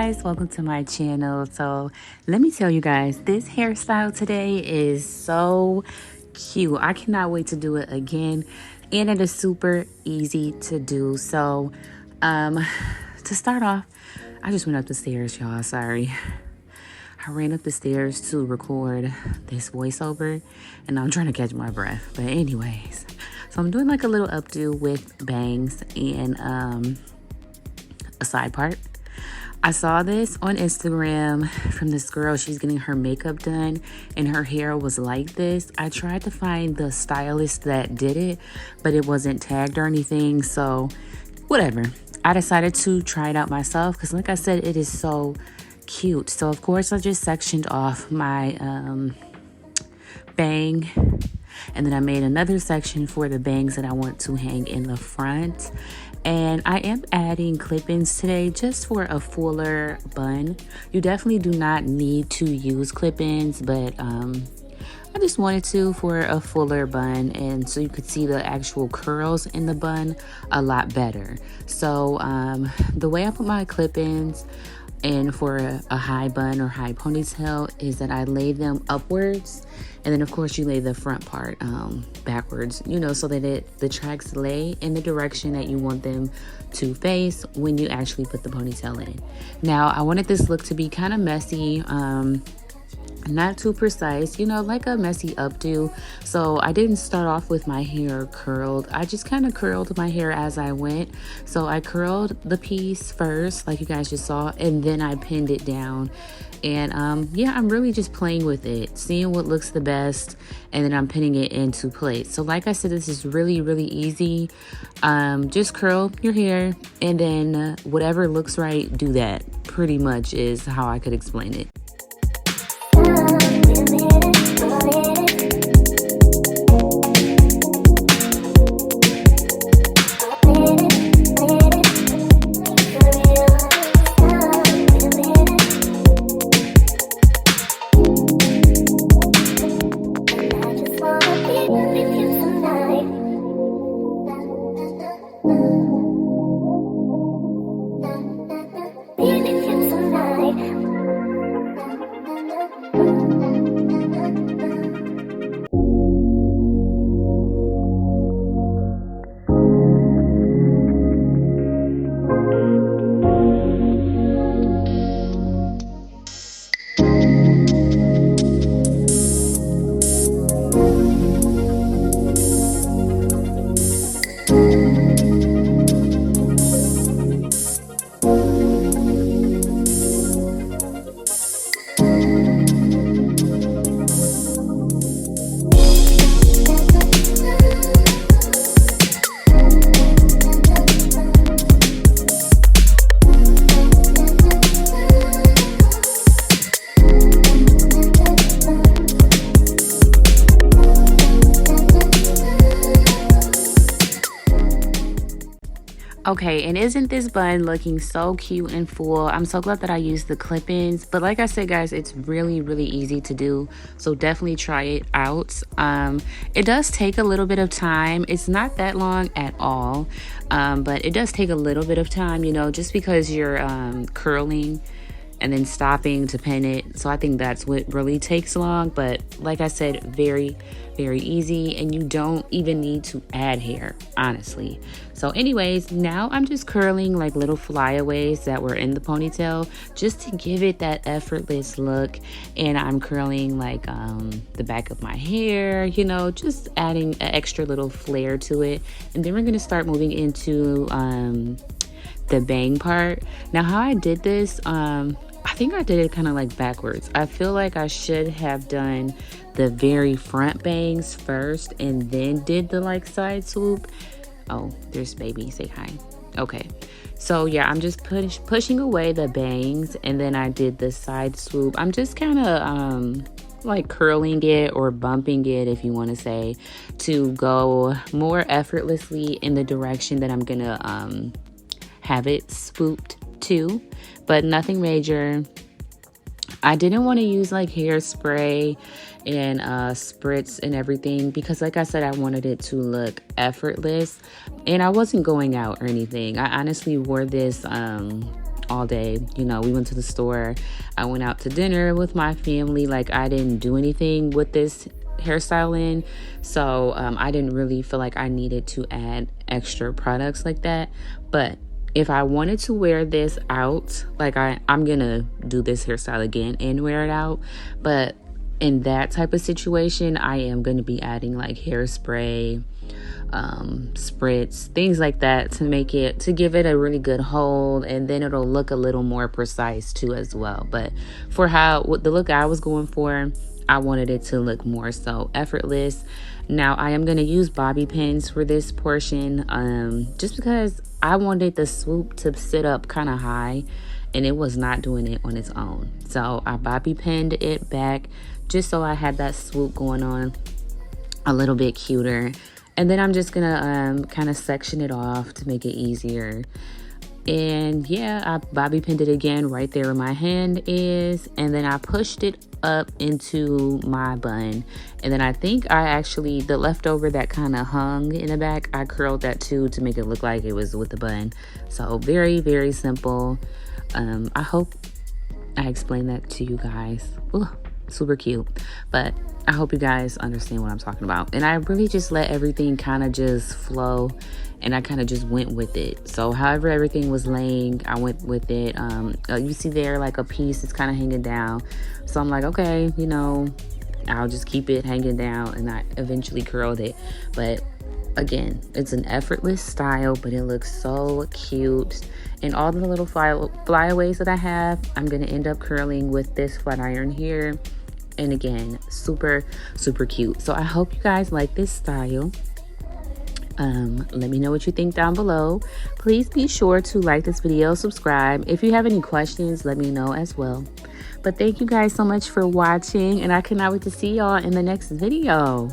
guys, welcome to my channel. So let me tell you guys, this hairstyle today is so cute. I cannot wait to do it again, and it is super easy to do. So to start off, I just went up the stairs, y'all. Sorry, I ran up the stairs to record this voiceover and I'm trying to catch my breath. But anyways, so I'm doing like a little updo with bangs and a side part. I saw this on Instagram from this girl. She's getting her makeup done and her hair was like this. I tried to find the stylist that did it, but it wasn't tagged or anything. So whatever. I decided to try it out myself because like I said, it is so cute. So of course I just sectioned off my bang, and then I made another section for the bangs that I want to hang in the front. And I am adding clip-ins today just for a fuller bun. You definitely do not need to use clip-ins, but I just wanted to for a fuller bun, and so you could see the actual curls in the bun a lot better. So the way I put my clip-ins and for a high bun or high ponytail is that I lay them upwards, and then of course you lay the front part backwards, you know, so that the tracks lay in the direction that you want them to face when you actually put the ponytail in. Now I wanted this look to be kind of messy, not too precise, you know, like a messy updo. So I didn't start off with my hair curled. I just kind of curled my hair as I went. So I curled the piece first, like you guys just saw, and then I pinned it down. And yeah, I'm really just playing with it, seeing what looks the best, and then I'm pinning it into place. So like I said, this is really, really easy. Just curl your hair, and then whatever looks right, do that. Pretty much is how I could explain it. Okay, and isn't this bun looking so cute and full? I'm so glad that I used the clip-ins. But like I said, guys, it's really, really easy to do. So definitely try it out. It does take a little bit of time. It's not that long at all. But it does take a little bit of time, you know, just because you're curling and then stopping to pin it. So I think that's what really takes long. But like I said, very, very easy, and you don't even need to add hair, honestly. So anyways, now I'm just curling like little flyaways that were in the ponytail just to give it that effortless look. And I'm curling like the back of my hair, you know, just adding an extra little flair to it. And then we're gonna start moving into the bang part. Now how I did this, I think I did it kind of like backwards. I feel like I should have done the very front bangs first and then did the like side swoop. Oh, there's baby, say hi. Okay, so yeah, I'm just pushing away the bangs, and then I did the side swoop. I'm just kind of like curling it or bumping it, if you want to say, to go more effortlessly in the direction that I'm gonna have it swooped to, but nothing major. I didn't want to use like hairspray and spritz and everything because like I said, I wanted it to look effortless, and I wasn't going out or anything. I honestly wore this all day. You know, we went to the store, I went out to dinner with my family. Like, I didn't do anything with this hairstyle in, so I didn't really feel like I needed to add extra products like that. But if I wanted to wear this out, like I'm gonna do this hairstyle again and wear it out, but in that type of situation, I am going to be adding like hairspray, spritz, things like that to give it a really good hold, and then it'll look a little more precise too as well. But for the look I was going for, I wanted it to look more so effortless. Now I am going to use bobby pins for this portion, just because I wanted the swoop to sit up kind of high, and it was not doing it on its own. So I bobby pinned it back just so I had that swoop going on a little bit cuter. And then I'm just gonna kind of section it off to make it easier. And yeah, I bobby pinned it again right there where my hand is, and then I pushed it up into my bun. And then I think the leftover that kind of hung in the back, I curled that too to make it look like it was with the bun. So very, very simple. I hope I explained that to you guys. Ooh, super cute. But I hope you guys understand what I'm talking about. And I really just let everything kind of just flow, and I kind of just went with it. So however everything was laying, I went with it. You see there like a piece is kind of hanging down, so I'm like, okay, you know, I'll just keep it hanging down, and I eventually curled it. But again, it's an effortless style, but it looks so cute. And all the little flyaways that I have, I'm gonna end up curling with this flat iron here. And again, super, super cute. So I hope you guys like this style. Let me know what you think down below. Please be sure to like this video, subscribe. If you have any questions, let me know as well. But thank you guys so much for watching, and I cannot wait to see y'all in the next video.